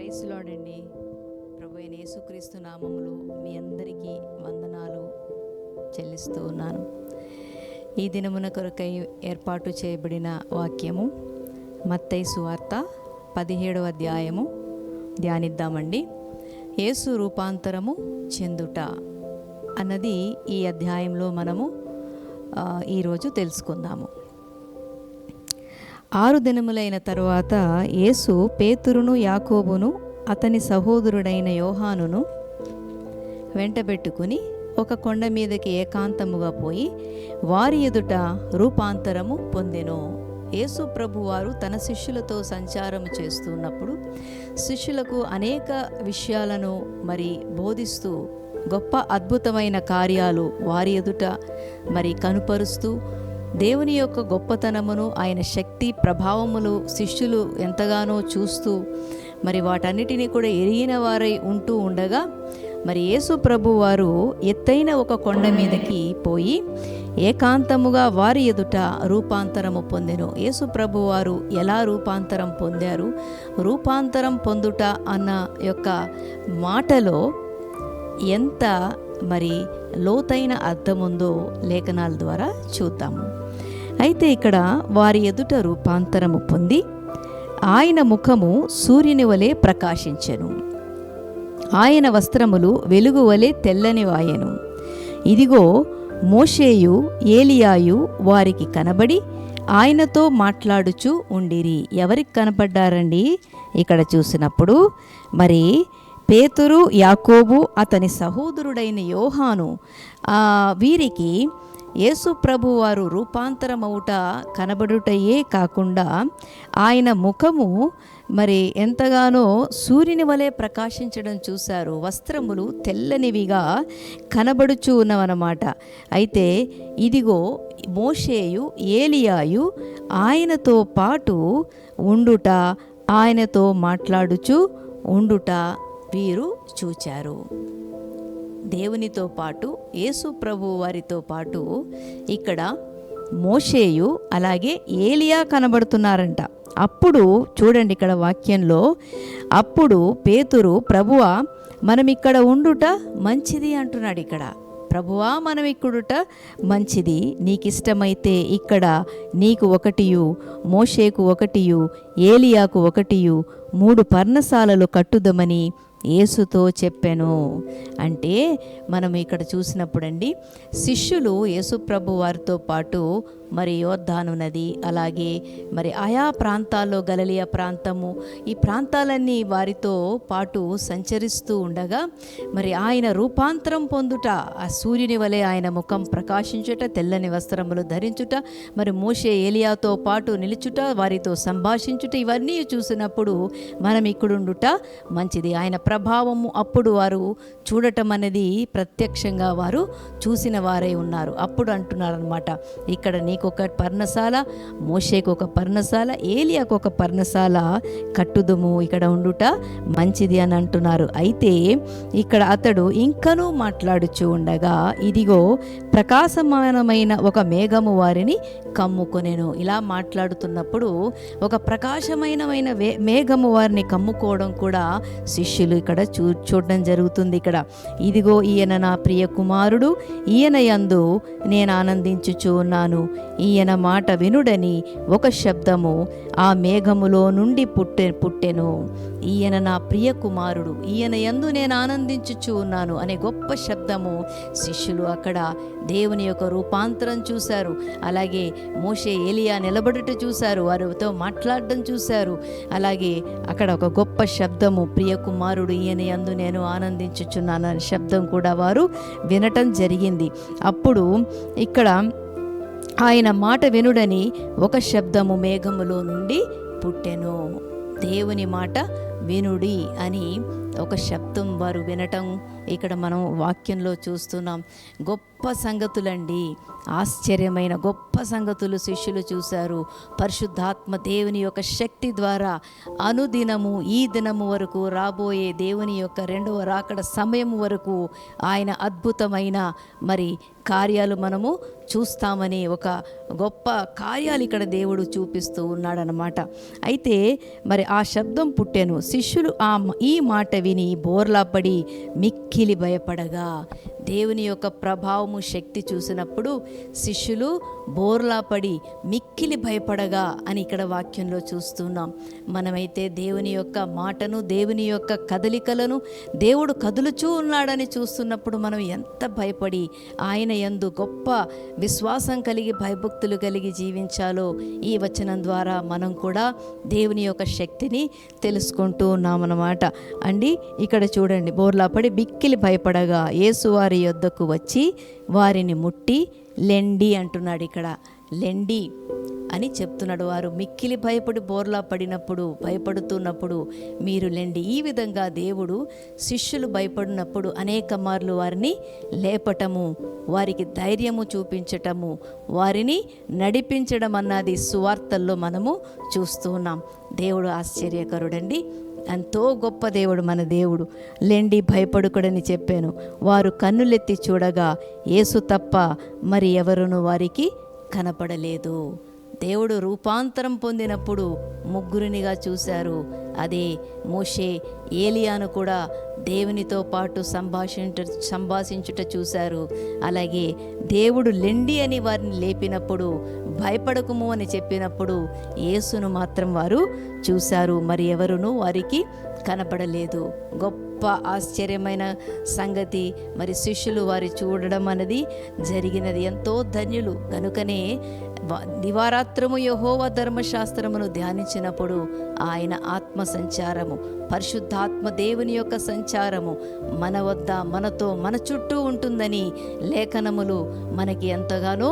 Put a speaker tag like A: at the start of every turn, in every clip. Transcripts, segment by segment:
A: Praise lord అండి. ప్రభు అయిన యేసుక్రీస్తు నామములో మీ అందరికీ వందనాలు చెల్లిస్తూ ఉన్నాను. ఈ దినమున కొరకై ఏర్పాటు చేయబడిన వాక్యము మత్తయి సువార్త 17వ అధ్యాయము ధ్యానిద్దామండి. యేసు రూపాంతరము చెందుట అన్నది ఈ అధ్యాయంలో మనము ఈరోజు తెలుసుకుందాము. 6 దినములైన తరువాత యేసు పేతురును, యాకోబును, అతని సహోదరుడైన యోహానును వెంటబెట్టుకుని ఒక కొండ మీదకి ఏకాంతముగా పోయి వారి ఎదుట రూపాంతరము పొందెను. యేసు ప్రభువారు తన శిష్యులతో సంచారము చేస్తున్నప్పుడు శిష్యులకు అనేక విషయాలను బోధిస్తూ గొప్ప అద్భుతమైన కార్యాలు వారి ఎదుట కనుపరుస్తూ దేవుని యొక్క గొప్పతనమును, ఆయన శక్తి ప్రభావములు శిష్యులు ఎంతగానో చూస్తూ వాటన్నిటినీ కూడా ఎరిగిన వారై ఉంటూ ఉండగా యేసు ప్రభు వారు ఎత్తైన ఒక కొండ మీదకి పోయి ఏకాంతముగా వారి ఎదుట రూపాంతరము పొందెను. యేసు ప్రభు వారు ఎలా రూపాంతరం పొందారు? రూపాంతరం పొందుట అన్న యొక్క మాటలో ఎంత లోతైన అర్థం ఉందో లేఖనాల ద్వారా చూద్దాము. అయితే ఇక్కడ వారి ఎదుట రూపాంతరము పొంది ఆయన ముఖము సూర్యుని వలె ప్రకాశించెను, ఆయన వస్త్రములు వెలుగు వలె తెల్లనివాయెను. ఇదిగో మోషేయు ఏలియాయు వారికి కనబడి ఆయనతో మాట్లాడుచూ ఉండిరి. ఎవరికి కనపడ్డారండి? ఇక్కడ చూసినప్పుడు పేతురు, యాకోబు, అతని సహోదరుడైన యోహాను వీరికి యేసు ప్రభు వారు రూపాంతరమవుట కనబడుటయే కాకుండా ఆయన ముఖము ఎంతగానో సూర్యుని వలె ప్రకాశించడం చూశారు. వస్త్రములు తెల్లనివిగా కనబడుచూ ఉన్నవన్నమాట. అయితే ఇదిగో మోషేయు ఏలియాయు ఆయనతో పాటు ఉండుట, ఆయనతో మాట్లాడుచూ ఉండుట వీరు చూచారు. దేవునితో పాటు యేసు ప్రభు వారితో పాటు ఇక్కడ మోషేయు అలాగే ఏలియా కనబడుతున్నారంట. అప్పుడు చూడండి ఇక్కడ వాక్యంలో, అప్పుడు పేతురు, ప్రభువా మనం ఇక్కడ ఉండుట మంచిది అంటున్నాడు. ఇక్కడ ప్రభువా మనం ఇక్కడుట మంచిది, నీకిష్టమైతే ఇక్కడ నీకు ఒకటియు, మోషేకు ఒకటియు, ఏలియాకు ఒకటియు 3 పర్ణశాలలు కట్టుదమని యేసుతో చెప్పెను. అంటే మనం ఇక్కడ చూసినప్పుడండి శిష్యులు యేసు ప్రభు వారితో పాటు యోర్దాను నది, అలాగే ఆయా ప్రాంతాల్లో గలిలయ ప్రాంతము, ఈ ప్రాంతాలన్నీ వారితో పాటు సంచరిస్తూ ఉండగా ఆయన రూపాంతరం పొందుట, ఆ సూర్యుని వలె ఆయన ముఖం ప్రకాశించుట, తెల్లని వస్త్రములు ధరించుట, మోషే ఏలియాతో పాటు నిలుచుట, వారితో సంభాషించుట, ఇవన్నీ చూసినప్పుడు మనం ఇక్కడుండుట మంచిది. ఆయన ప్రభావము అప్పుడు వారు చూడటం అనేది ప్రత్యక్షంగా వారు చూసిన వారై ఉన్నారు. అప్పుడు అంటున్నారనమాట, ఇక్కడ నీకొక పర్ణశాల, మోషేకు ఒక పర్ణశాల, ఏలియాకు ఒక పర్ణశాల కట్టుదుము, ఇక్కడ ఉండుట మంచిది అని అంటున్నారు. అయితే ఇక్కడ అతడు ఇంకనూ మాట్లాడుచూ ఉండగా ఇదిగో ప్రకాశమానమైన ఒక మేఘము వారిని కమ్ముకొనెను. ఇలా మాట్లాడుతున్నప్పుడు ఒక ప్రకాశమైన మేఘము వారిని కమ్ముకోవడం కూడా శిష్యులు ఇక్కడ చూడడం జరుగుతుంది. ఇక్కడ ఇదిగో ఈయన నా ప్రియ కుమారుడు, ఈయన యందు నేను ఆనందించుచూ ఉన్నాను, ఈయన మాట వినుడని ఒక శబ్దము ఆ మేఘములో నుండి పుట్టెను. ఈయన నా ప్రియ కుమారుడు, ఈయన యందు నేను ఆనందించుచూ ఉన్నాను అనే గొప్ప శబ్దము. శిష్యులు అక్కడ దేవుని యొక్క రూపాంతరం చూశారు, అలాగే మోషే ఏలియా నిలబడుట చూశారు, వారితో మాట్లాడడం చూశారు, అలాగే అక్కడ ఒక గొప్ప శబ్దము, ప్రియ కుమారుడు ఈయన యందు నేను ఆనందించుచున్నాను అనే శబ్దం కూడా వారు వినటం జరిగింది. అప్పుడు ఇక్కడ ఆయన మాట వినుడని ఒక శబ్దము మేఘములో నుండి పుట్టెను. దేవుని మాట వినుడి అని ఒక శబ్దం వారు వినటం ఇక్కడ మనం వాక్యంలో చూస్తున్నాం. గొప్ప సంగతులండి, ఆశ్చర్యమైన గొప్ప సంగతులు శిష్యులు చూశారు. పరిశుద్ధాత్మ దేవుని యొక్క శక్తి ద్వారా అనుదినము ఈ దినము వరకు, రాబోయే దేవుని యొక్క రెండవ రాకడ సమయం వరకు ఆయన అద్భుతమైన మరి కార్యాలు మనము చూస్తామని ఒక గొప్ప కార్యాలు ఇక్కడ దేవుడు చూపిస్తూ ఉన్నాడనమాట. అయితే మరి ఆ శబ్దం పుట్టెను. శిష్యులు ఈ మాట విని బోర్లా పడి మిక్కిలి భయపడగా, దేవుని యొక్క ప్రభావము శక్తి చూసినప్పుడు శిష్యులు బోర్లా పడి మిక్కిలి భయపడగా అని ఇక్కడ వాక్యంలో చూస్తున్నాం. మనమైతే దేవుని యొక్క మాటను, దేవుని యొక్క కదలికలను, దేవుడు కదులుచూ ఉన్నాడని చూస్తున్నప్పుడు మనం ఎంత భయపడి ఆయన యందు గొప్ప విశ్వాసం కలిగి భయభక్తులు కలిగి జీవించాలో ఈ వచనం ద్వారా మనం కూడా దేవుని యొక్క శక్తిని తెలుసుకుంటూ ఉన్నామన్నమాట అండి. ఇక్కడ చూడండి, బోర్లా పడి మిక్కిలి భయపడగా యేసు వారి యొద్దకు వచ్చి వారిని ముట్టి లెండి అంటున్నాడు. ఇక్కడ లెండి అని చెప్తున్నాడు. వారు మిక్కిలి భయపడి బోర్లా పడినప్పుడు, భయపడుతున్నప్పుడు మీరు లెండి. ఈ విధంగా దేవుడు శిష్యులు భయపడినప్పుడు అనేక మార్లు వారిని లేపటము, వారికి ధైర్యము చూపించటము, వారిని నడిపించడం అన్నది సువార్తల్లో మనము చూస్తూ ఉన్నాం. దేవుడు ఆశ్చర్యకరుడండి. ఎంతో గొప్ప దేవుడు మన దేవుడు. లెండి, భయపడుకుడని చెప్పాను. వారు కన్నులెత్తి చూడగా యేసు తప్ప మరి ఎవరును వారికి కనపడలేదు. దేవుడు రూపాంతరం పొందినప్పుడు ముగ్గురినిగా చూశారు. అదే మోషే, ఏలియాను కూడా దేవునితో పాటు సంభాషించుట చూశారు. అలాగే దేవుడు లెండి అని వారిని లేపినప్పుడు, భయపడకుము అని చెప్పినప్పుడు యేసును మాత్రం వారు చూశారు. మరి ఎవరును వారికి కనపడలేదు. గొప్ప ఆశ్చర్యమైన సంగతి మరి శిష్యులు వారి చూడడం అనేది జరిగినది. ఎంతో ధన్యులు. కనుకనే దివారాత్రము యెహోవా ధర్మశాస్త్రమును ధ్యానించినప్పుడు ఆయన ఆత్మ సంచారము, పరిశుద్ధాత్మ దేవుని యొక్క సంచారము మన వద్ద, మనతో, మన చుట్టూ ఉంటుందని లేఖనములు మనకి ఎంతగానో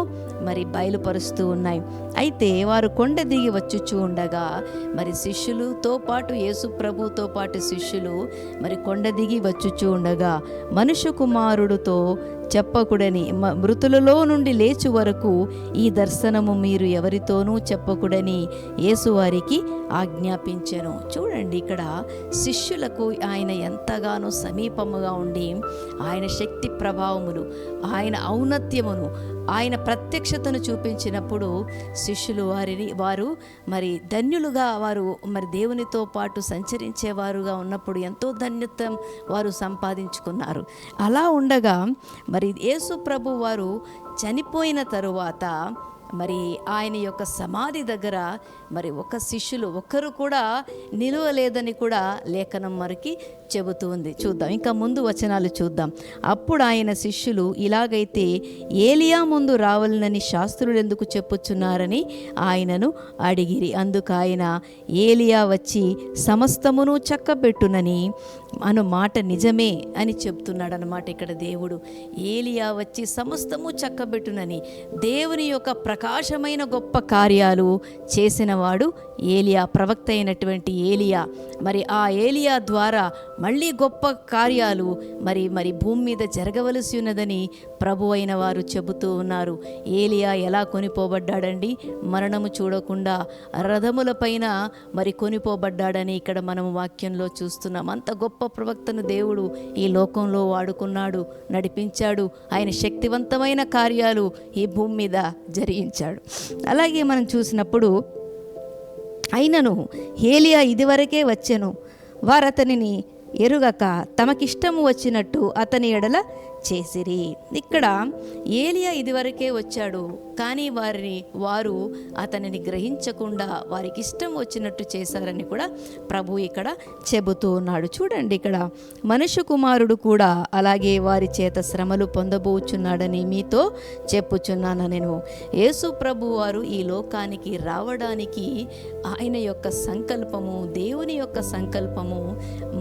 A: మరి బయలుపరుస్తూ ఉన్నాయి. అయితే వారు కొండ దిగి వచ్చుచూ ఉండగా మరి శిష్యులతో పాటు, యేసు ప్రభుతో పాటు శిష్యులు మరి కొండ దిగి వచ్చుచూ ఉండగా మనుష్య కుమారుడితో చెప్పకుడని, మృతులలో నుండి లేచు వరకు ఈ దర్శనము మీరు ఎవరితోనూ చెప్పకుడని యేసు వారికి ఆజ్ఞాపించెను. చూడండి, ఇక్కడ శిష్యులకు ఆయన ఎంతగానో సమీపముగా ఉండి ఆయన శక్తి ప్రభావములు, ఆయన ఔన్నత్యమును, ఆయన ప్రత్యక్షతను చూపించినప్పుడు శిష్యులు వారు మరి ధన్యులుగా, వారు మరి దేవునితో పాటు సంచరించేవారుగా ఉన్నప్పుడు ఎంతో ధన్యత్వం వారు సంపాదించుకున్నారు. అలా ఉండగా మరి యేసు ప్రభు వారు చనిపోయిన తరువాత మరి ఆయన యొక్క సమాధి దగ్గర మరి ఒక శిష్యులు ఒక్కరు కూడా నిలువలేదని కూడా లేఖనం మరికి చెబుతూ ఉంది. చూద్దాం, ఇంకా ముందు వచనాలు చూద్దాం. అప్పుడు ఆయన శిష్యులు, ఇలాగైతే ఏలియా ముందు రావాలనని శాస్త్రులు ఎందుకు చెప్పుచున్నారని ఆయనను అడిగిరి. అందుకు ఆయన, ఏలియా వచ్చి సమస్తమును చక్కబెట్టునని అను మాట నిజమే అని చెప్తున్నాడు అన్నమాట. ఇక్కడ దేవుడు ఏలియా వచ్చి సమస్తము చక్కబెట్టునని, దేవుని యొక్క ప్రకాశమైన గొప్ప కార్యాలు చేసినవాడు ఏలియా, ప్రవక్త అయినటువంటి ఏలియా. మరి ఆ ఏలియా ద్వారా మళ్ళీ గొప్ప కార్యాలు మరి భూమి మీద జరగవలసి ఉన్నదని ప్రభు అయిన వారు చెబుతూ ఉన్నారు. ఏలియా ఎలా కొనిపోబడ్డాడండి? మరణము చూడకుండా రథములపైన మరి కొనిపోబడ్డాడని ఇక్కడ మనం వాక్యంలో చూస్తున్నాం. అంత గొప్ప ప్రవక్తను దేవుడు ఈ లోకంలో వాడుకున్నాడు, నడిపించాడు. ఆయన శక్తివంతమైన కార్యాలు ఈ భూమి మీద జరిగించాడు. అలాగే మనం చూసినప్పుడు, అయినను ఏలియా ఇదివరకే వచ్చెను, వారతనిని ఎరుగక తమకిష్టము వచ్చినట్టు అతని ఎడల చేసిరి. ఇక్కడ ఏలియా ఇదివరకే వచ్చాడు, కానీ వారు అతనిని గ్రహించకుండా వారికి ఇష్టం వచ్చినట్టు చేశారని కూడా ప్రభు ఇక్కడ చెబుతూ ఉన్నాడు. చూడండి, ఇక్కడ మనుష్య కుమారుడు కూడా అలాగే వారి చేత శ్రమలు పొందబోచున్నాడని మీతో చెప్పుచున్నాను. నేను యేసు ప్రభు వారు ఈ లోకానికి రావడానికి ఆయన యొక్క సంకల్పము, దేవుని యొక్క సంకల్పము,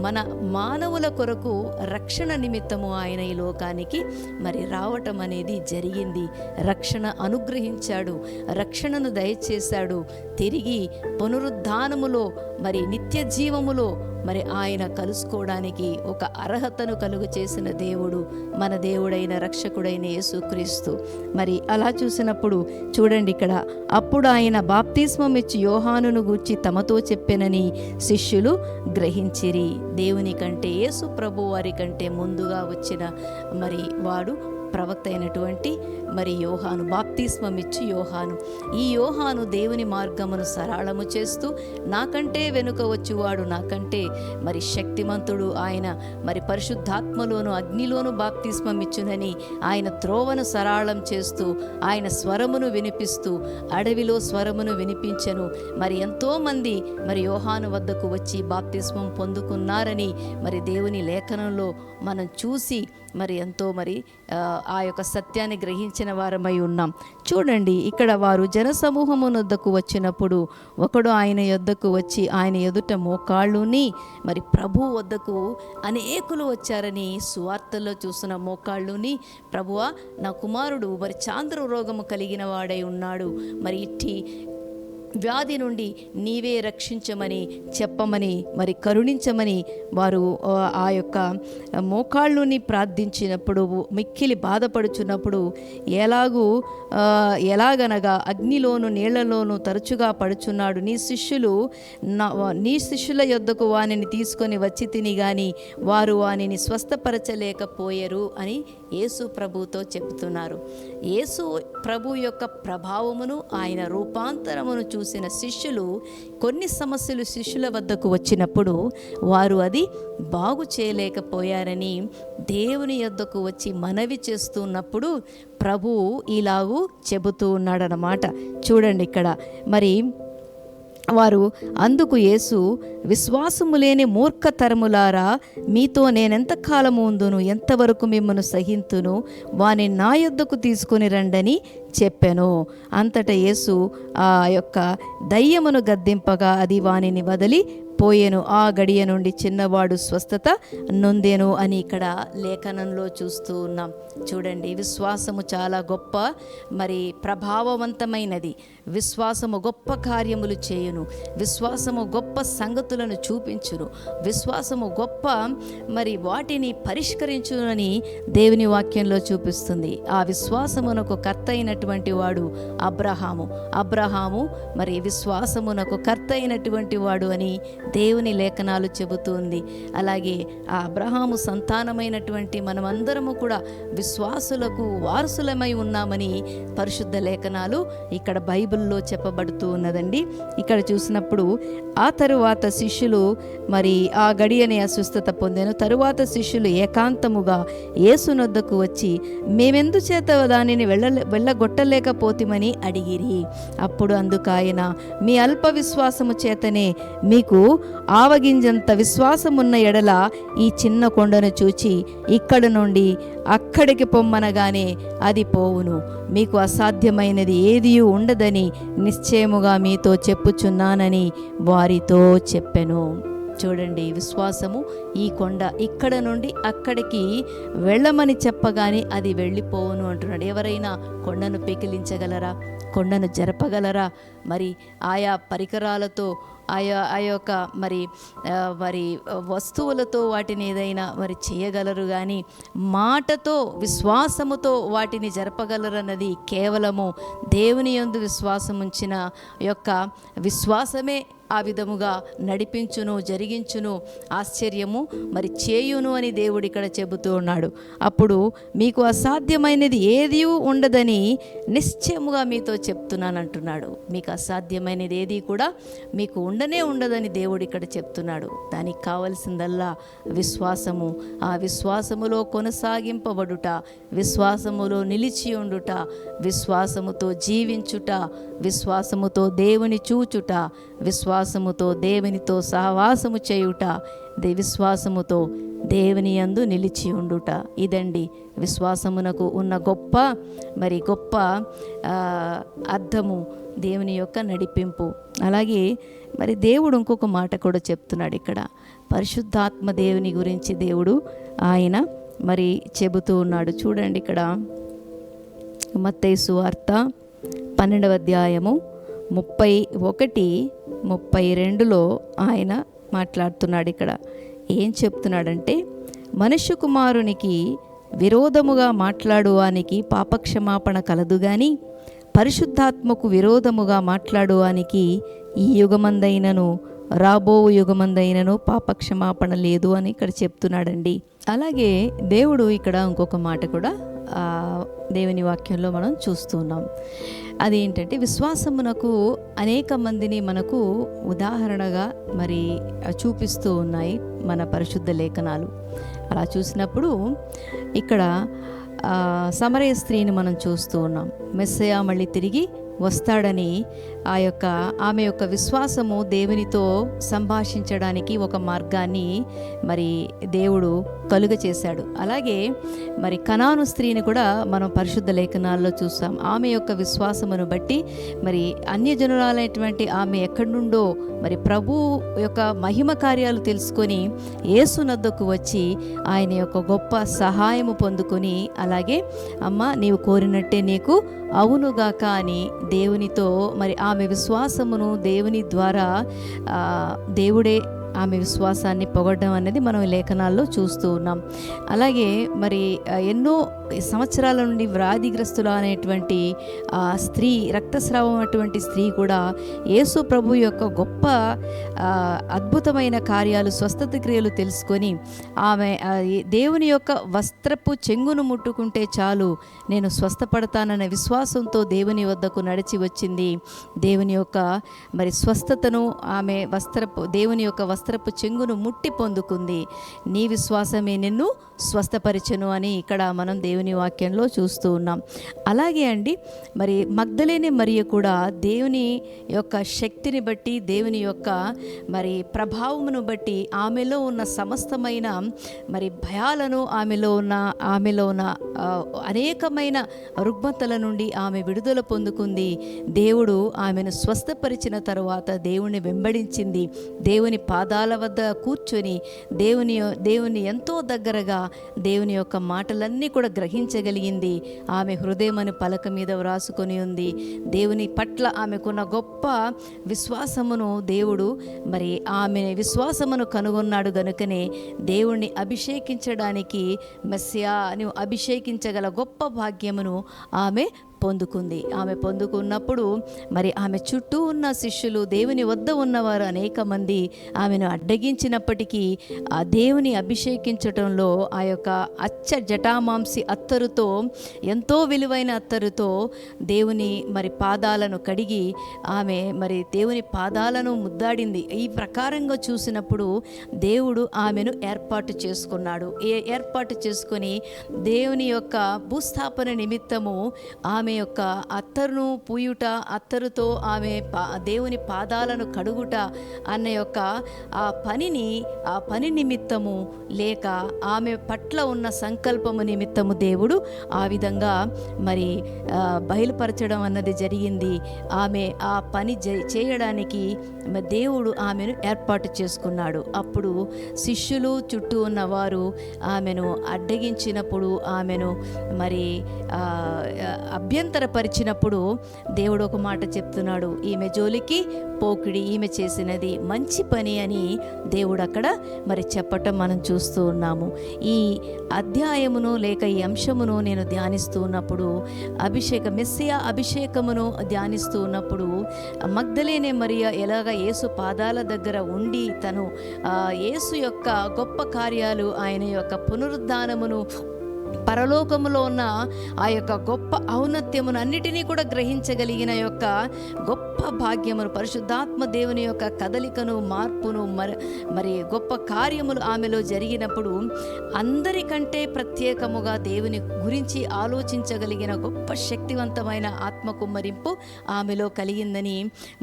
A: మన మానవుల కొరకు రక్షణ నిమిత్తము ఆయన ఈ లోకానికి మరి రావటం అనేది జరిగింది. రక్షణ అనుగ్రహించాడు, రక్షణను దయచేశాడు. తిరిగి పునరుద్ధానములో మరి నిత్య జీవములో మరి ఆయన కలుసుకోవడానికి ఒక అర్హతను కలుగు చేసిన దేవుడు మన దేవుడైన రక్షకుడైన యేసుక్రీస్తు. మరి అలా చూసినప్పుడు చూడండి ఇక్కడ, అప్పుడు ఆయన బాప్తిస్మం ఇచ్చి యోహానును గూర్చి తమతో చెప్పెనని శిష్యులు గ్రహించిరి. దేవుని కంటే, యేసు ప్రభు వారి కంటే ముందుగా వచ్చిన మరి వాడు ప్రవక్త అయినటువంటి మరి యోహాను, బాప్తిస్మం ఇచ్చి యోహాను. ఈ యోహాను దేవుని మార్గమును సరళము చేస్తూ, నాకంటే వెనుక వచ్చువాడు నాకంటే మరి శక్తిమంతుడు, ఆయన మరి పరిశుద్ధాత్మలోను అగ్నిలోను బాప్తిస్మం ఇచ్చునని ఆయన త్రోవను సరళం చేస్తూ, ఆయన స్వరమును వినిపిస్తూ అడవిలో స్వరమును వినిపించెను. మరి ఎంతోమంది మరి యోహాను వద్దకు వచ్చి బాప్తిస్మం పొందుకున్నారని మరి దేవుని లేఖనంలో మనం చూసి మరి ఎంతో మరి ఆ యొక్క సత్యాన్ని గ్రహించిన వారమై ఉన్నాం. చూడండి ఇక్కడ, వారు జనసమూహమునొద్దకు వచ్చినప్పుడు ఒకడు ఆయన యొద్దకు వచ్చి ఆయన ఎదుట మోకాళ్ళుని, మరి ప్రభు వద్దకు అనేకులు వచ్చారని సువార్తల్లో చూసిన మోకాళ్ళుని, ప్రభువా నా కుమారుడు మరి చాంద్ర రోగము కలిగిన వాడై ఉన్నాడు, మరి ఇట్టి వ్యాధి నుండి నీవే రక్షించమని చెప్పమని మరి కరుణించమని వారు ఆ యొక్క మోకాళ్ళుని ప్రార్థించినప్పుడు, మిక్కిలి బాధపడుచున్నప్పుడు, ఎలాగనగా అగ్నిలోను నీళ్లలోను తరచుగా పడుచున్నాడు, నీ శిష్యుల యొద్దకు వానిని తీసుకొని వచ్చి తిని గాని వారు వానిని స్వస్థపరచలేకపోయారు అని యేసు ప్రభుతో చెబుతున్నారు. యేసు ప్రభు యొక్క ప్రభావమును, ఆయన రూపాంతరమును చూసిన శిష్యులు కొన్ని సమస్యలు శిష్యుల వద్దకు వచ్చినప్పుడు వారు అది బాగు చేయలేకపోయారని దేవుని యొద్దకు వచ్చి మనవి చేస్తున్నప్పుడు ప్రభువు ఇలాగూ చెబుతూ ఉన్నాడనమాట. చూడండి ఇక్కడ, మరి వారు అందుకు యేసు, విశ్వాసము లేని మూర్ఖతరములారా, మీతో నేనెంతకాలము ఉందును, ఎంతవరకు మిమ్మను సహింతును, వాని నా యొద్దకు తీసుకుని రండని చెప్పెను. అంతటా యేసు ఆ యొక్క దయ్యమును గద్దింపగా అది వానిని వదిలి పోయెను. ఆ గడియ నుండి చిన్నవాడు స్వస్థత నొందెను అని ఇక్కడ లేఖనంలో చూస్తూ ఉన్నాం. చూడండి, విశ్వాసము చాలా గొప్ప మరి ప్రభావవంతమైనది. విశ్వాసము గొప్ప కార్యములు చేయును. విశ్వాసము గొప్ప సంగతులను చూపించును. విశ్వాసము గొప్ప మరి వాటిని పరిష్కరించునని దేవుని వాక్యంలో చూపిస్తుంది. ఆ విశ్వాసమునకు కర్త అయినటువంటి వాడు అబ్రహాము మరి విశ్వాసమునకు కర్త అయినటువంటి వాడు అని దేవుని లేఖనాలు చెబుతుంది. అలాగే ఆ అబ్రహాము సంతానమైనటువంటి మనమందరము కూడా విశ్వాసులకు వారసులమై ఉన్నామని పరిశుద్ధ లేఖనాలు ఇక్కడ బైబిల్లో చెప్పబడుతూ ఉన్నదండి. ఇక్కడ చూసినప్పుడు ఆ తరువాత శిష్యులు మరి ఆ గడియనే అస్వస్థత పొందాను. తరువాత శిష్యులు ఏకాంతముగా యేసునొద్దకు వచ్చి, మేమెందుచేత దానిని వెళ్ళగొట్టలేకపోతిమని అడిగిరి. అప్పుడు అందుకు ఆయన, మీ అల్ప విశ్వాసము చేతనే, మీకు ఆవగింజంత విశ్వాసమున్న ఎడల ఈ చిన్న కొండను చూచి ఇక్కడ నుండి అక్కడికి పొమ్మనగానే అది పోవును. మీకు అసాధ్యమైనది ఏదీ ఉండదని నిశ్చయముగా మీతో చెప్పుచున్నానని వారితో చెప్పెను. చూడండి, విశ్వాసము ఈ కొండ ఇక్కడ నుండి అక్కడికి వెళ్ళమని చెప్పగానే అది వెళ్ళిపోవును అంటున్నాడు. ఎవరైనా కొండను పెకిలించగలరా? కొండను జరపగలరా? మరి ఆయా పరికరాలతో ఆ యొక్క మరి వస్తువులతో వాటిని ఏదైనా మరి చేయగలరు, కానీ మాటతో విశ్వాసముతో వాటిని జరపగలరన్నది కేవలము దేవుని యందు విశ్వాసం ఉంచిన యొక్క విశ్వాసమే ఆ విధముగా నడిపించును, జరిగించును, ఆశ్చర్యము మరి చేయును అని దేవుడు ఇక్కడ చెబుతూ ఉన్నాడు. అప్పుడు మీకు అసాధ్యమైనది ఏదీ ఉండదని నిశ్చయముగా మీతో చెప్తున్నాను అంటున్నాడు. మీకు అసాధ్యమైనది ఏది కూడా మీకు ఉండదని దేవుడు ఇక్కడ చెప్తున్నాడు. దానికి కావలసిందల్లా విశ్వాసము. ఆ విశ్వాసములో కొనసాగింపబడుట, విశ్వాసములో నిలిచి ఉండుట, విశ్వాసముతో జీవించుట, విశ్వాసముతో దేవుని చూచుట, విశ్వాసముతో దేవునితో సహవాసము చేయుట, విశ్వాసముతో దేవుని యందు నిలిచి ఉండుట. ఇదండి విశ్వాసమునకు ఉన్న గొప్ప అర్థము, దేవుని యొక్క నడిపింపు. అలాగే మరి దేవుడు ఇంకొక మాట కూడా చెప్తున్నాడు ఇక్కడ. పరిశుద్ధాత్మ దేవుని గురించి దేవుడు ఆయన మరి చెబుతూ ఉన్నాడు. చూడండి ఇక్కడ మత్తయి సువార్త 12వ అధ్యాయము 31-32 ఆయన మాట్లాడుతున్నాడు. ఇక్కడ ఏం చెప్తున్నాడంటే, మనుష్య కుమారునికి విరోధముగా మాట్లాడువానికి పాపక్షమాపణ కలదు గాని పరిశుద్ధాత్మకు విరోధముగా మాట్లాడువానికి ఈ యుగమందైనను రాబో యుగమందైనను పాపక్షమాపణ లేదు అని ఇక్కడ చెప్తున్నాడండి. అలాగే దేవుడు ఇక్కడ ఇంకొక మాట కూడా దేవుని వాక్యంలో మనం చూస్తున్నాం. అదేంటంటే, విశ్వాసమునకు అనేక మందిని మనకు ఉదాహరణగా మరి చూపిస్తూ ఉన్నాయి మన పరిశుద్ధ లేఖనాలు. అలా చూసినప్పుడు ఇక్కడ సమరయ స్త్రీని మనం చూస్తూ ఉన్నాం. మెస్సయా మళ్ళీ తిరిగి వస్తాడని ఆమె యొక్క విశ్వాసము దేవునితో సంభాషించడానికి ఒక మార్గాన్ని మరి దేవుడు కలుగ చేశాడు. అలాగే మరి కనాను స్త్రీని కూడా మనం పరిశుద్ధ లేఖనాల్లో చూస్తాం. ఆమె యొక్క విశ్వాసమును బట్టి మరి అన్యజనురాలైనటువంటి ఆమె ఎక్కడి నుండో మరి ప్రభు యొక్క మహిమ కార్యాలు తెలుసుకొని యేసునద్దకు వచ్చి ఆయన యొక్క గొప్ప సహాయము పొందుకొని, అలాగే అమ్మ నీవు కోరినట్టే నీకు అవునుగాక అని దేవునితో మరి ఆమె విశ్వాసమును దేవుని ద్వారా దేవుడే ఆమె విశ్వాసాన్ని పొగడడం అనేది మనం లేఖనాల్లో చూస్తూ ఉన్నాం. అలాగే మరి ఎన్నో సంవత్సరాల నుండి వ్యాధిగ్రస్తులు అనేటువంటి స్త్రీ, రక్తస్రావం అటువంటి స్త్రీ కూడా యేసు ప్రభు యొక్క గొప్ప అద్భుతమైన కార్యాలు, స్వస్థత క్రియలు తెలుసుకొని ఆమె దేవుని యొక్క వస్త్రపు చెంగును ముట్టుకుంటే చాలు నేను స్వస్థపడతానన్న విశ్వాసంతో దేవుని వద్దకు నడిచి వచ్చింది. దేవుని యొక్క మరి స్వస్థతను ఆమె దేవుని యొక్క వస్త్రపు చెంగును ముట్టి పొందుకుంది. నీ విశ్వాసమే నిన్ను స్వస్థపరిచెను అని ఇక్కడ మనం దేవుని వాక్యంలో చూస్తూ ఉన్నాం. అలాగే అండి, మరి మగ్దలేనే మరియ కూడా దేవుని యొక్క శక్తిని బట్టి, దేవుని యొక్క మరి ప్రభావమును బట్టి ఆమెలో ఉన్న సమస్తమైన మరి భయాలను, ఆమెలో ఉన్న అనేకమైన రుగ్మతల నుండి ఆమె విడుదల పొందుకుంది. దేవుడు ఆమెను స్వస్థపరిచిన తరువాత దేవుని వెంబడించింది. దేవుని పాదాల వద్ద కూర్చొని దేవుని ఎంతో దగ్గరగా దేవుని యొక్క మాటలన్నీ కూడా గ్రహించగలిగింది. ఆమె హృదయమని పలక మీద వ్రాసుకొని ఉంది. దేవుని పట్ల ఆమెకున్న గొప్ప విశ్వాసమును దేవుడు మరి ఆమె విశ్వాసమును కనుగొన్నాడు గనుకనే దేవుణ్ణి అభిషేకించడానికి, మెస్సియా నువ్వు అభిషేకించగల గొప్ప భాగ్యమును ఆమె పొందుకుంది. ఆమె పొందుకున్నప్పుడు మరి ఆమె చుట్టూ ఉన్న శిష్యులు, దేవుని వద్ద ఉన్నవారు అనేక మంది ఆమెను అడ్డగించినప్పటికీ ఆ దేవుని అభిషేకించటంలో ఆ యొక్క జటామాంసి అత్తరుతో, ఎంతో విలువైన అత్తరుతో దేవుని మరి పాదాలను కడిగి ఆమె మరి దేవుని పాదాలను ముద్దాడింది. ఈ ప్రకారంగా చూసినప్పుడు దేవుడు ఆమెను ఏర్పాటు చేసుకొని దేవుని యొక్క భూస్థాపన నిమిత్తము ఆమె యొక్క అత్తరును పూయుట, అత్తరుతో ఆమె దేవుని పాదాలను కడుగుట అన్న యొక్క ఆ పని నిమిత్తము, లేక ఆమె పట్ల ఉన్న సంకల్పము నిమిత్తము దేవుడు ఆ విధంగా మరి బయలుపరచడం అన్నది జరిగింది. ఆమె ఆ పని చేయడానికి దేవుడు ఆమెను ఏర్పాటు చేసుకున్నాడు. అప్పుడు శిష్యులు, చుట్టూ ఉన్నవారు ఆమెను అడ్డగించినప్పుడు, ఆమెను మరి అభ్యంతరపరిచినప్పుడు దేవుడు ఒక మాట చెప్తున్నాడు, ఈమె జోలికి పోకిడి, ఈమె చేసినది మంచి పని అని దేవుడు అక్కడ మరి చెప్పటం మనం చూస్తూ ఉన్నాము. ఈ అధ్యాయమును లేక ఈ అంశమును నేను ధ్యానిస్తూ ఉన్నప్పుడు, మెస్సియా అభిషేకమును ధ్యానిస్తూ ఉన్నప్పుడు, మగ్దలేనే మరియ ఎలాగ యేసు పాదాల దగ్గర ఉండి తను యేసు యొక్క గొప్ప కార్యాలు, ఆయన యొక్క పునరుద్ధానమును, పరలోకములో ఉన్న ఆ యొక్క గొప్ప ఔన్నత్యమును అన్నిటినీ కూడా గ్రహించగలిగిన యొక్క గొప్ప భాగ్యమును, పరిశుద్ధాత్మ దేవుని యొక్క కదలికను, మార్పును, మరి గొప్ప కార్యములు ఆమెలో జరిగినప్పుడు అందరికంటే ప్రత్యేకముగా దేవుని గురించి ఆలోచించగలిగిన గొప్ప శక్తివంతమైన ఆత్మ కుమ్మరింపు ఆమెలో కలిగిందని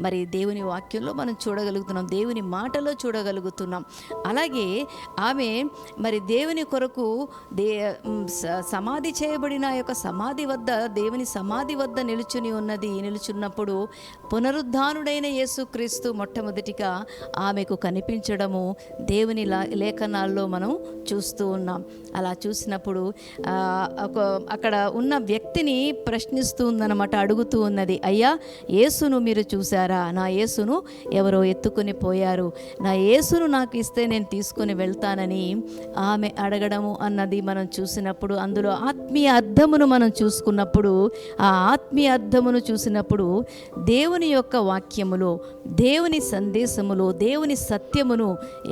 A: మరి దేవుని వాక్యంలో మనం చూడగలుగుతున్నాం, దేవుని మాటలో చూడగలుగుతున్నాం. అలాగే ఆమె మరి దేవుని కొరకు సమాధి చేయబడిన యొక్క సమాధి వద్ద, దేవుని సమాధి వద్ద నిలుచున్నప్పుడు పునరుద్ధానుడైన యేసుక్రీస్తు మొట్టమొదటిగా ఆమెకు కనిపించడము దేవుని లేఖనాల్లో మనం చూస్తూ ఉన్నాం. అలా చూసినప్పుడు అక్కడ ఉన్న వ్యక్తిని ప్రశ్నిస్తూ ఉందన్నమాట, అడుగుతూ ఉన్నది, అయ్యా యేసును మీరు చూసారా? నా యేసును ఎవరో ఎత్తుకొని పోయారు, నా యేసును నాకు ఇస్తే నేను తీసుకొని వెళ్తానని ఆమె అడగడము అన్నది మనం చూసినప్పుడు, అందులో ఆత్మీయ అర్థమును మనం చూసుకున్నప్పుడు, ఆ ఆత్మీయ అర్థమును చూసినప్పుడు దేవుని యొక్క వాక్యములో, దేవుని సందేశములో, దేవుని సత్యమును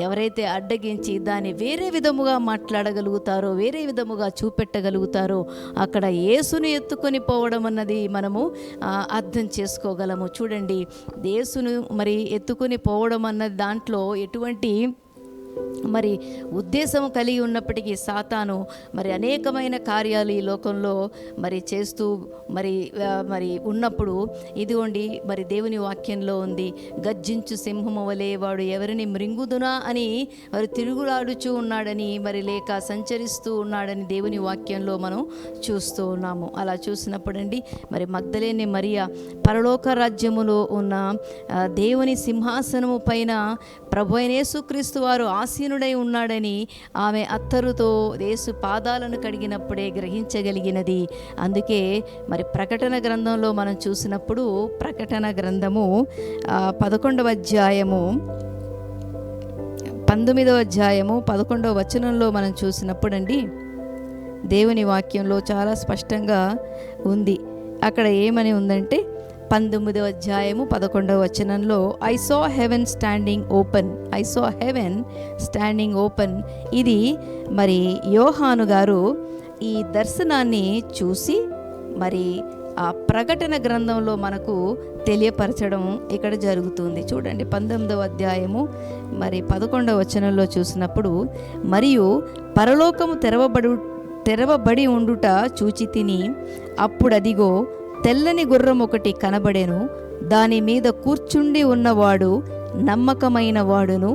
A: ఎవరైతే అడ్డగించి దాన్ని వేరే విధముగా మాట్లాడగలుగుతారో, వేరే విధముగా చూపెట్టగలుగుతారో, అక్కడ యేసును ఎత్తుకొని పోవడం అన్నది మనము అర్థం చేసుకోగలము. చూడండి, యేసును మరి ఎత్తుకొని పోవడం అన్నది దాంట్లో ఎటువంటి మరి ఉద్దేశం కలిగి ఉన్నప్పటికీ సాతాను మరి అనేకమైన కార్యాలు ఈ లోకంలో మరి చేస్తూ మరి ఉన్నప్పుడు, ఇదిగోండి మరి దేవుని వాక్యంలో ఉంది, గర్జించు సింహము వలె వాడు ఎవరిని మృంగుదునా అని మరి తిరుగులాడుచూ ఉన్నాడని, మరి లేక సంచరిస్తూ ఉన్నాడని దేవుని వాక్యంలో మనం చూస్తూ ఉన్నాము. అలా చూసినప్పుడండి మరి మగ్దలేని మరియా పరలోక రాజ్యములో ఉన్న దేవుని సింహాసనము పైన ప్రభువైన యేసుక్రీస్తు వారు ఆసీనుడై ఉన్నాడని ఆమె అత్తరుతో యేసు పాదాలను కడిగినప్పుడే గ్రహించగలిగినది. అందుకే మరి ప్రకటన గ్రంథంలో మనం చూసినప్పుడు, ప్రకటన గ్రంథము 11వ అధ్యాయము 19వ అధ్యాయము 11వ వచనంలో మనం చూసినప్పుడండి దేవుని వాక్యంలో చాలా స్పష్టంగా ఉంది. అక్కడ ఏమని ఉందంటే 19వ అధ్యాయము 11వ వచనంలో, I saw heaven standing open, I saw heaven standing open. ఇది మరి యోహాను గారు ఈ దర్శనాన్ని చూసి మరి ఆ ప్రకటన గ్రంథంలో మనకు తెలియపరచడం ఇక్కడ జరుగుతుంది. చూడండి 19వ అధ్యాయము మరి 11వ వచనంలో చూసినప్పుడు, మరియు పరలోకము తెరవబడి ఉండుట చూచి తిని, అప్పుడదిగో తెల్లని గుర్రం ఒకటి కనబడెను, దాని మీద కూర్చుండి ఉన్నవాడు నమ్మకమైన వాడును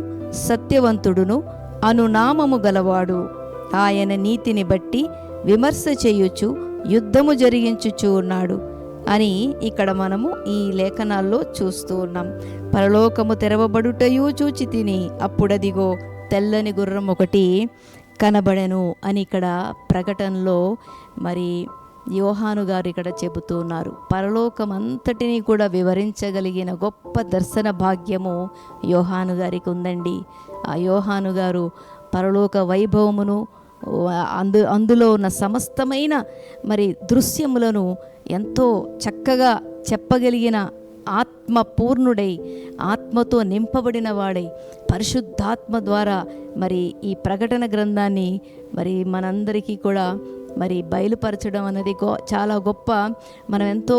A: సత్యవంతుడును అనునామము గలవాడు, ఆయన నీతిని బట్టి విమర్శ చేయుచు యుద్ధము జరిగించుచూ ఉన్నాడు అని ఇక్కడ మనము ఈ లేఖనాల్లో చూస్తూ ఉన్నాం. పరలోకము తెరవబడుటయు చూచి తిని, అప్పుడదిగో తెల్లని గుర్రం ఒకటి కనబడెను అని ఇక్కడ ప్రకటనలో మరి యోహాను గారు ఇక్కడ చెబుతున్నారు. పరలోకం అంతటినీ కూడా వివరించగలిగిన గొప్ప దర్శన భాగ్యము యోహాను గారికి ఉందండి. ఆ యోహాను గారు పరలోక వైభవమును, అందులో ఉన్న సమస్తమైన మరి దృశ్యములను ఎంతో చక్కగా చెప్పగలిగిన ఆత్మ పూర్ణుడై, ఆత్మతో నింపబడిన వాడై, పరిశుద్ధాత్మ ద్వారా మరి ఈ ప్రకటన గ్రంథాన్ని మరి మనందరికీ కూడా మరి బయలుపరచడం అనేది చాలా గొప్ప. మనం ఎంతో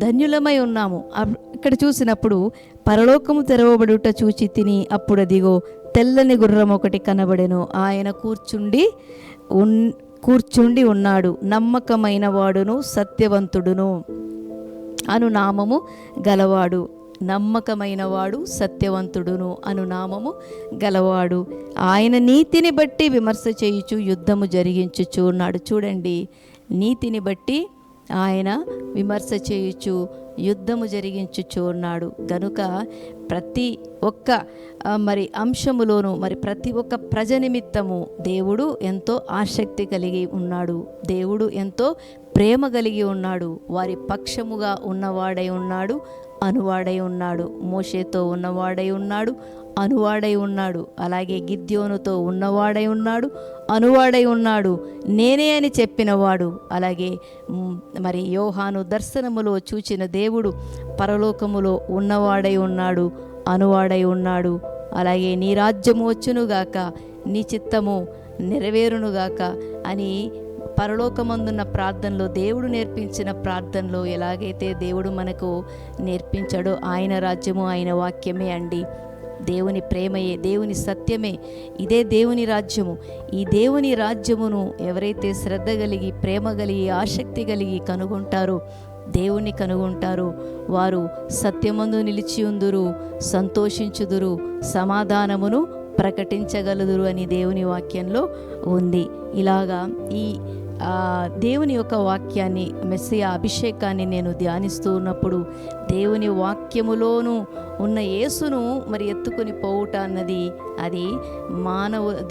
A: ధన్యులమై ఉన్నాము. ఇక్కడ చూసినప్పుడు పరలోకము తెరవబడుట చూచి తిని, అప్పుడదిగో తెల్లని గుర్రం ఒకటి కనబడెను, ఆయన కూర్చుండి ఉన్నాడు, నమ్మకమైన వాడును సత్యవంతుడును అనునామము గలవాడు, నమ్మకమైన వాడు సత్యవంతుడును అనునామము గలవాడు, ఆయన నీతిని బట్టి విమర్శ చేయుచు యుద్ధము జరిగించుచు ఉన్నాడు. చూడండి, నీతిని బట్టి ఆయన విమర్శ చేయుచు యుద్ధము జరిగించుచు ఉన్నాడు. గనుక ప్రతి ఒక్క మరి అంశములోనూ మరి ప్రతి ఒక్క ప్రజ నిమిత్తము దేవుడు ఎంతో ఆసక్తి కలిగి ఉన్నాడు. దేవుడు ఎంతో ప్రేమ కలిగి ఉన్నాడు. వారి పక్షముగా ఉన్నవాడై ఉన్నాడు, అనువాడై ఉన్నాడు. మోషేతో ఉన్నవాడై ఉన్నాడు, అనువాడై ఉన్నాడు. అలాగే గిద్యోనుతో ఉన్నవాడై ఉన్నాడు, అనువాడై ఉన్నాడు. నేనే అని చెప్పినవాడు. అలాగే మరి యోహాను దర్శనములో చూచిన దేవుడు పరలోకములో ఉన్నవాడై ఉన్నాడు, అనువాడై ఉన్నాడు. అలాగే నీ రాజ్యము వచ్చునుగాక, నీ చిత్తము నెరవేరునుగాక అని పరలోకమందున్న ప్రార్థనలో, దేవుడు నేర్పించిన ప్రార్థనలో ఎలాగైతే దేవుడు మనకు నేర్పించాడో, ఆయన రాజ్యము ఆయన వాక్యమే అండి. దేవుని ప్రేమయే, దేవుని సత్యమే, ఇదే దేవుని రాజ్యము. ఈ దేవుని రాజ్యమును ఎవరైతే శ్రద్ధ కలిగి, ప్రేమ కలిగి, ఆసక్తి కలిగి కనుగొంటారో, దేవుణ్ణి కనుగొంటారో, వారు సత్యమందు నిలిచి ఉందురు, సంతోషించుదురు, సమాధానమును ప్రకటించగలుదురు అని దేవుని వాక్యంలో ఉంది. ఇలాగా ఈ దేవుని యొక్క వాక్యాన్ని, మెస్సియా అభిషేకాన్ని నేను ధ్యానిస్తూ ఉన్నప్పుడు దేవుని వాక్యములోనూ ఉన్న యేసును మరి ఎత్తుకొని పోవుట అన్నది అది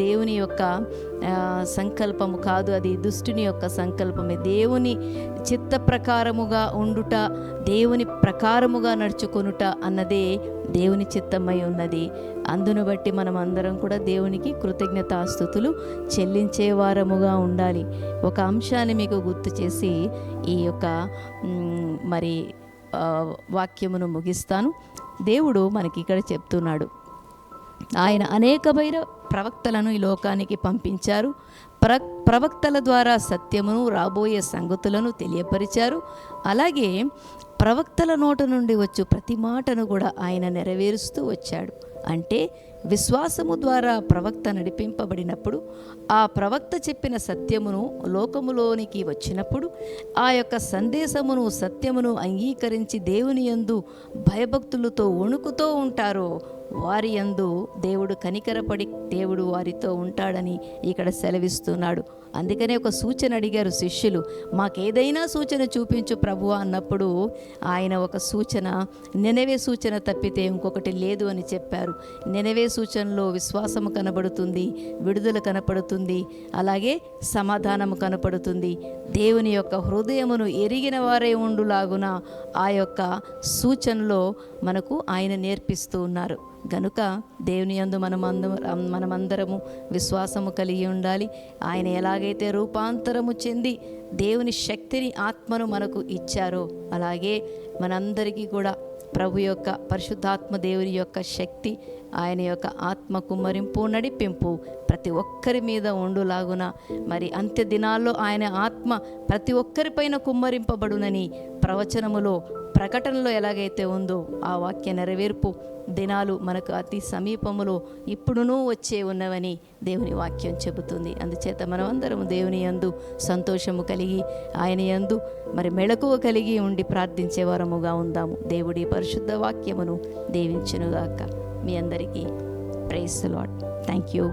A: దేవుని యొక్క సంకల్పము కాదు, అది దుష్టుని యొక్క సంకల్పమే. దేవుని చిత్త ప్రకారముగా ఉండుట, దేవుని ప్రకారముగా నడుచుకొనుట అన్నదే దేవుని చిత్తమై ఉన్నది. అందును బట్టి మనం అందరం కూడా దేవునికి కృతజ్ఞతాస్తుతులు చెల్లించే వారముగా ఉండాలి. ఒక అంశాన్ని మీకు గుర్తు చేసి ఈ యొక్క మరి వాక్యమును ముగిస్తాను. దేవుడు మనకి ఇక్కడ చెప్తున్నాడు, ఆయన అనేకమైన ప్రవక్తలను ఈ లోకానికి పంపించారు. ప్రవక్తల ద్వారా సత్యమును, రాబోయే సంగతులను తెలియపరిచారు. అలాగే ప్రవక్తల నోట నుండి వచ్చు ప్రతి మాటను కూడా ఆయన నెరవేరుస్తూ వచ్చాడు. అంటే విశ్వాసము ద్వారా ప్రవక్త నడిపింపబడినప్పుడు, ఆ ప్రవక్త చెప్పిన సత్యమును లోకములోనికి వచ్చినప్పుడు, ఆ యొక్క సందేశమును, సత్యమును అంగీకరించి దేవుని యందు భయభక్తులతో వణుకుతూ ఉంటారో వారి యందు దేవుడు కనికరపడి దేవుడు వారితో ఉంటాడని ఇక్కడ సెలవిస్తున్నాడు. అందుకనే ఒక సూచన అడిగారు శిష్యులు, మాకేదైనా సూచన చూపించు ప్రభువా అన్నప్పుడు ఆయన ఒక సూచన, నినవే సూచన తప్పితే ఇంకొకటి లేదు అని చెప్పారు. నినవే సూచనలో విశ్వాసము కనబడుతుంది, విడుదల కనపడుతుంది, అలాగే సమాధానము కనపడుతుంది. దేవుని యొక్క హృదయమును ఎరిగిన వారే ఉండులాగున ఆ యొక్క సూచనలో మనకు ఆయన నేర్పిస్తూ ఉన్నారు. గనుక దేవుని యందు మనమందరము విశ్వాసము కలిగి ఉండాలి. ఆయన ఎలాగైతే రూపాంతరము చెంది దేవుని శక్తిని, ఆత్మను మనకు ఇచ్చారో, అలాగే మనందరికీ కూడా ప్రభు యొక్క పరిశుద్ధాత్మ దేవుని యొక్క శక్తి, ఆయన యొక్క ఆత్మ కుమ్మరింపు, నడిపింపు ప్రతి ఒక్కరి మీద ఉండులాగున మరి అంత్య దినాల్లో ఆయన ఆత్మ ప్రతి ఒక్కరిపైన కుమ్మరింపబడునని ప్రవచనములో, ప్రకటనలో ఎలాగైతే ఉందో ఆ వాక్య నెరవేర్పు దినాలు మనకు అతి సమీపములో ఇప్పుడునూ వచ్చే ఉన్నవని దేవుని వాక్యం చెబుతుంది. అందుచేత మనమందరం దేవుని యందు సంతోషము కలిగి, ఆయన యందు మరి మెళకువ కలిగి ఉండి ప్రార్థించే వారముగా ఉందాము. దేవుడి పరిశుద్ధ వాక్యమును దీవించునుగాక. మీ అందరికీ praise the Lord. Thank you.